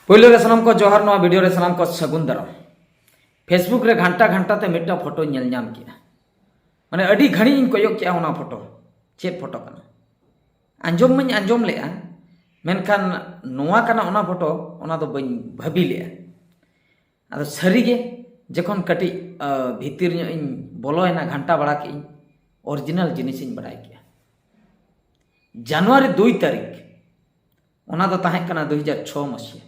पहले रे सनम को जोहार नवा वीडियो रे सनम को सगुन दाराम। फेसबुक रे घंटा घंटा ते मिट्टा फोटो नेल नाम किया माने अडी घणी इन कोयोग किया होना फोटो चेत फोटो कना आंजोम मई आंजोम लेआ मेनखान नोआ कना ओना फोटो ओना दो बई भाबी लेआ आदो सरी गे जखन कटी भीतर इन बोलोयना घंटा बड़ा के ओरिजिनल जिनिस इन बड़ाय किया जनवरी 2 तारीख ओना दो ताहे कना 2006 मसीहा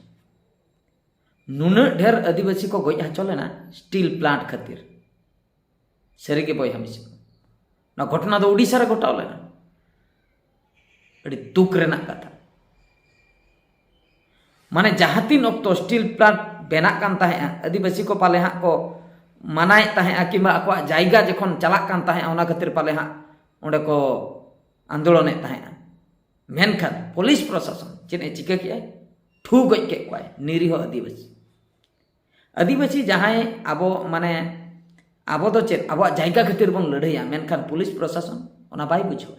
नुना ढेर आदिवासी को गज हचोलेना स्टील प्लांट खातिर सरी के बय हमिस ना घटना दो उड़ीसा रे घटाव लेना अड़ी दुख रेना कथा माने जहातीन ऑक्टो स्टील प्लांट बेना कान ताहे आदिवासी को पाले हा को मनाय ताहे किबा अको जायगा जखन चला कान ताहे ओना खातिर पाले हा ओंडे को आंदोलन ताहे मेनखान पुलिस प्रशासन चेने चिका किया ठू गज के कोय निरीह आदिवासी जहां आबो माने आबो दो चेत आबो जायगा खातिर बन लड़ाइया मेनखान पुलिस प्रशासन ओना बाय बुझो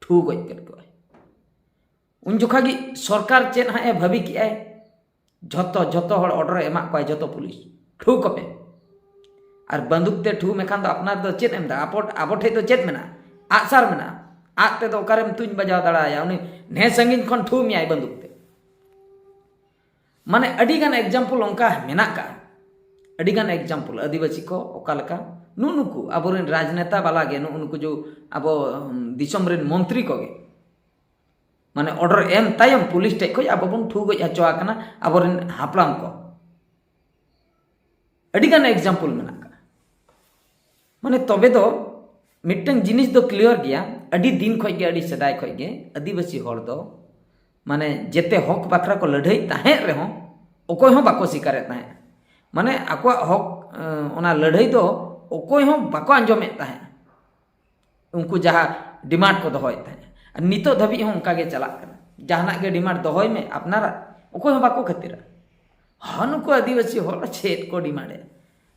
ठू गज के कोय उन जोखा गी सरकार चेत हा भाबी कि आय झतो झतो हर ऑर्डर एमा कोय झतो पुलिस ठू कपे और बंदूक ते ठू मेखान दो अपना दो चेत एम दा आबो ठे दो चेत मेना आसार मेना आते तो ओकारेम तुñ बजाव दाड़ाया उनी ने संगिन खन ठू मियाय बंदूक ते माने अडिगान एग्जाम्पल उनका मेना का अडिगान एग्जाम्पल आदिवासी को ओकालका नुनुकु अबोरेन राजनेता वाला गे नुनुकु जो अब दिसम रेन मंत्री को गे माने ऑर्डर एम तायम पुलिस टे को अब बन ठू गज हचवा कना अबोरेन हापलाम को अडिगान एग्जाम्पल मेना का माने तबे दो मिट्टन जिनिस दो क्लियर गया अडी दिन खय गे अडी सदाय खय गे आदिवासी हर दो माने जेते हक बाखरा को लड़ाई ताहे रहो ओकोय हो बाको स्वीकारे ताहे माने आको हक ओना लड़ाई दो ओकोय हो बाको आंजोमे ताहे उनको जहाँ डिमांड को दोहय ताहे नितो धबी हो उनका गे चला जहाना के डिमांड दोहय में अपनारा ओकोय हो बाको खातिर नुको आदिवासी हर चेत को डिमांड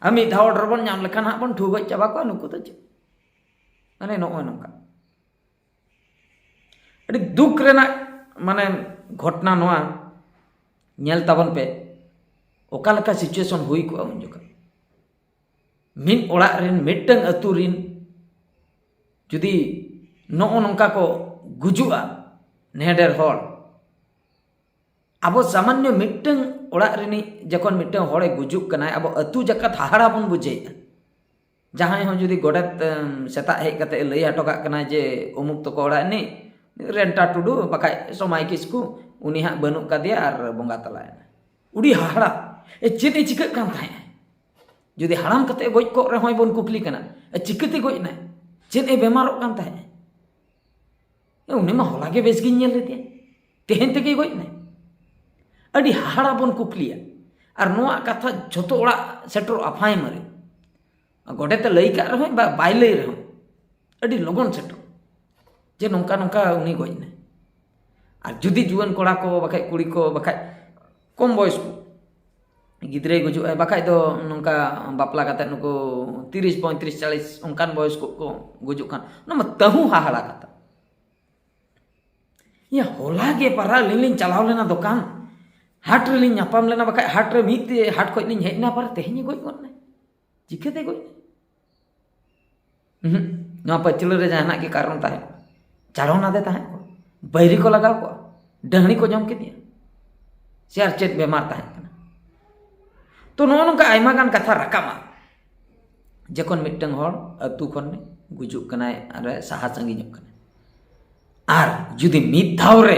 आमी धा ऑर्डर बन नाम लेखान हा बन ठुगज चाबा को नुको तो चे माने नो नोका अडी दुख रेना माने घटना नोआ नेल ताबन पे ओका लेका सिचुएशन हुई को उन जोका मिन ओड़ा रेन मिटंग अतु रिन जुदी नो नोका को गुजुआ नेडर हर अब सामान्य मिटंग ओड़ा रेनी जखन मिटंग हरे गुजुक कनाय अब अतु जका हाहाड़ा बन बुझे जहां हो जुदी गोडत सेता हे कते लई हटोका कना जे उमुक तो को ओड़ा नि रेंटा टुडू बखाय समाय किसकु उनी हा बनु कदिया और बंगा तलायना उडी हाहाड़ा ए चेते चिका कान थाय जुदी हाराम कते गoj को रे होय बन कुपली कना ए चिकते गoj ना चेत ए बेमारो कान थाय ए उनी मा होला के बेस गिन नेल लेते तेहेन ते के गoj ना अडी हाहाड़ा बन कुपलिया और नोआ कथा झोतो ओड़ा सेटर अफाय मरे गोडेते लई का रे होय बाय लई रे अडी लगन सेटर जे नौका नौका उनी गज ने और जुदी जुआन कोड़ा को बखाय कुड़ी को बखाय कम बयस को गिद्रे गुजु बखाय दो नौका बापला कते नुको 30 35 40 उनकान बयस को गुजु खान न तहु हाहाड़ा कता या होला गे पारा लिलिन चलाव लेना दुकान हाट रे लिन नापाम लेना बखाय हाट रे मित हाट खय लिन हेना पर तेहनी गज गन ने चिकेते गज ना पचल रे जहाना के कारण ताहे चाड़ो ना दे ताहे बैरी को लगाव को डहनी को जम के दिया शेर चेत बेमार ताहे तो नो नोका आयमा गान कथा राकामा जखन मिटंग हर अतु खन गुजुक कनाय अरे साहा संगिजो कना आर जुदी मिद धाव रे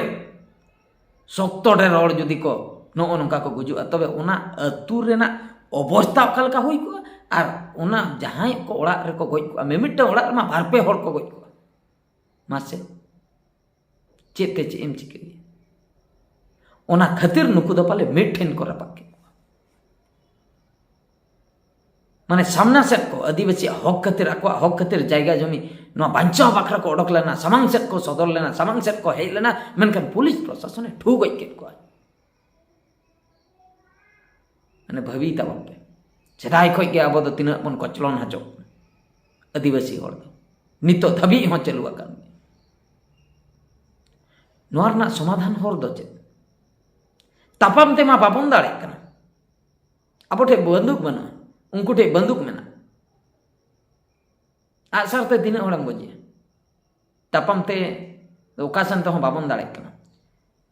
सख्तो डे रोड जुदी को नो नोका को गुजु तबे ओना अतु रेना अवस्था अकलका हुई को आर ओना जहां को ओड़ा रे को गज को मिमिटंग ओड़ा मा बारपे हर को गज को मासे चेते चे एम चिके ओना खातिर नुकु दो पाले मिठेन को रपाके माने सामना सेट को आदिवासी हक खातिर अको हक खातिर जायगा जमी नो बांचा बाखरा को ओडक लेना सामांग सेट को सदर लेना सामांग सेट को हे लेना मेनखान पुलिस प्रशासन ठू गज के को माने भावी ताबन पे सेदाय खय के अब दो तिना बन कचलन हचो आदिवासी हर दो नितो धबी हो चलुआ कान नोरना समाधान हर दो चे तापाम ते मा बाबन दाड़े कना अब ठे बंदूक बना उनको ठे बंदूक मेना आगसार ते दिन हड़म गोजे तापाम ते ओकासन तो बाबन दाड़े कना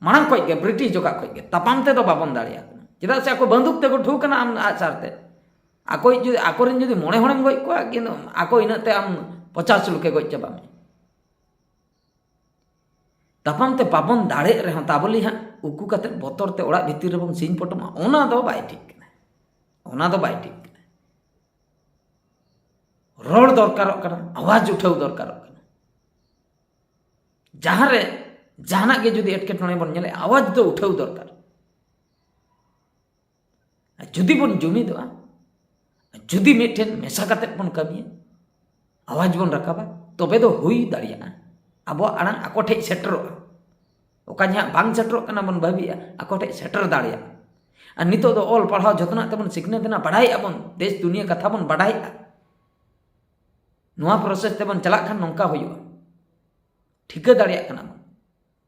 मांग खो के ब्रिटिश जोका खो के तापाम ते तो बाबन दाड़े चेदा से ako बंदूक ते को ठू कना आम आगसार ते ako जुदी आकोरेन जुदी मोणे हड़म गज को किन्तु ako इनाते आम 50 लुके गज चाबा में तापाम ते बाबन दाड़े रहे ताबली हाँ उकू कते बतर ते ओड़ा भितर बन सिंह पटमा ओना दो बाय ठीक कना ओना दो बाय ठीक कना रोड दरकार कना आवाज उठाव दरकार कना जहां रे जहाना के जुदी एटकेटणे बन नेले आवाज दो उठाव दरकार जुदी बन जुमिदोआ जुदी मिठेन मेसा कते बन कमिया आवाज बन रकाबा तबे दो हुई दाड़िया अब आड़ांग आको ठे सेटरोगा ओका बांग सेटरोग कना बन भाबिया आको ठे सेटर दाड़िया और नितो दो ऑल पढ़ाओ जतना तबन सिखने देना बढ़ाई अबन देश दुनिया कथा बन बढ़ाई नुआ प्रोसेस तेबन चला खान नौका हुआ ठिका दाड़िया कना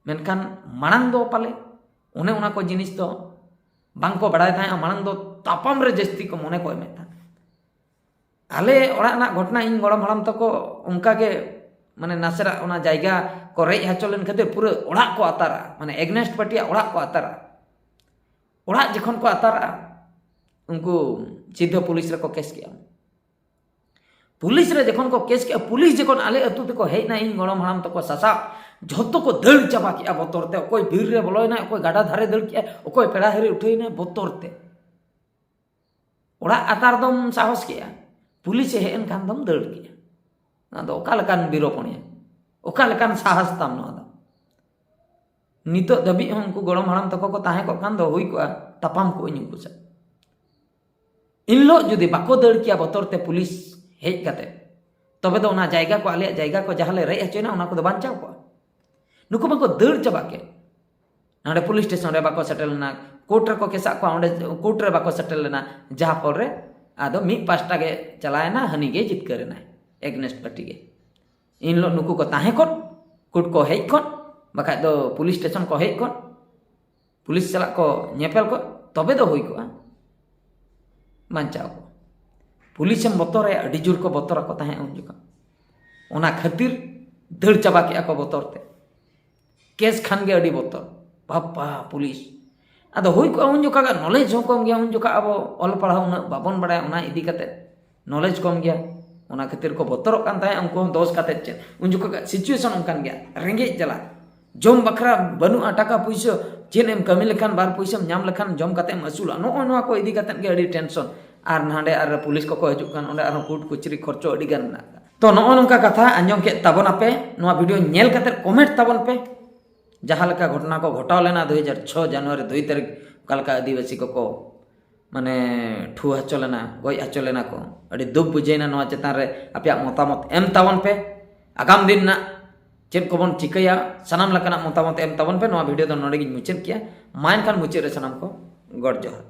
मेनखान मांग दो पाले उन्हें उना को जिनिस दो बांग को बढ़ाई था मांग दो तापाम रे जस्ती को मने को मेता आले ओड़ा ना घटना इन गड़म हड़म तको उनका के माने नासरा ओना जायगा को रेज हचोलेन खातिर पूरा ओड़ा को आतारा माने एग्नेस्ट पार्टिया ओड़ा को आतारा ओड़ा जखन को आतारा उनको सीधे पुलिस रे को केस किया पुलिस रे जखन को केस किया पुलिस जखन आले अतु ते को हेना इन गड़म हड़म तको सासा झोतो को दड़ चाबा किया बतर ते कोई भीर रे बोलोयना कोई गाडा धारे दड़ किया कोई पेड़ा हेरे उठेना बतर ते ओड़ा आतार दम साहस किया पुलिस हेन खान दम दड़ किया ना दो ओकालकान बीरोपणिया ओकालकान साहस ताम ना दा नितो दबी उनको गड़म हड़म तको को ताहे को खान दो हुई को तापाम को इन को इनलो जुदी बाको दड़ किया बतर ते पुलिस हेज काते तबे दो ना जायगा को आले जायगा को जहाले रे हचोना उना को दो बांचाव को नुको बाको दड़ चाबा के नाडे पुलिस स्टेशन रे बाको सेटल ना कोर्ट रे को केसा को ओंडे कोर्ट रे बाको सेटल ना जहां पर रे आदो मी पास्टा के चलायना हनी गे जितकरेना एग्नेस्ट पार्टी के इन लो नुकु को ताहे कोन कोर्ट को हेज कोन बखा दो पुलिस स्टेशन को हेज कोन पुलिस चला को नेपेल को तबे दो हुई को बांचाव को पुलिस एम बतर रे अडी जोर को बतर को ताहे उन जुका ओना खातिर दड़ चाबा के को बतर ते केस खान गे अडी बतर बापा पुलिस आदो हुई को उन जुका नॉलेज हो कम गया उन जुका अब ऑल पढ़ा उना बाबन बड़ा उना इदी कते नॉलेज कम गया उना खातिर को बतर कान ताहे उनको दोष काते चे उन जुका सिचुएशन उनकान गया रेंगे चला जम बखरा बनु टाका पैसा चेन एम कमी लेखान बार पैसा नाम लेखान जम काते मसूला नो को इदी कते गे अडी टेंशन आर नाडे आर पुलिस को हजूक कान ओंडे आर कोर्ट कचरी खर्चो अडी गान ना तो नो नोंका कथा आंजम के ताबन आपे नोआ वीडियो नेल काते कमेंट ताबन पे जहाँ लेका घटना को घटाव लेना 2006 जनवरी 2 तारीख कालका आदिवासी को माने ठू हचो लेना गज हचो लेना को अड़ी दुख बुझेना नोआ चेतान रे आपया मतामत एम ताबन पे आगाम दिन ना चेक को बन चिकया सनाम लकना मतामत एम ताबन पे नोआ वीडियो दो नोडे गिन मुचेद किया मायन खान मुचेद रे सनाम को गड जोहार।